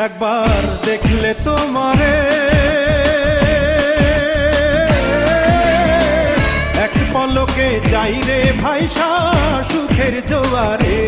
একবার দেখলে তোমারে এক পলকে যাই রে ভাইসা সুখের জোয়ারে।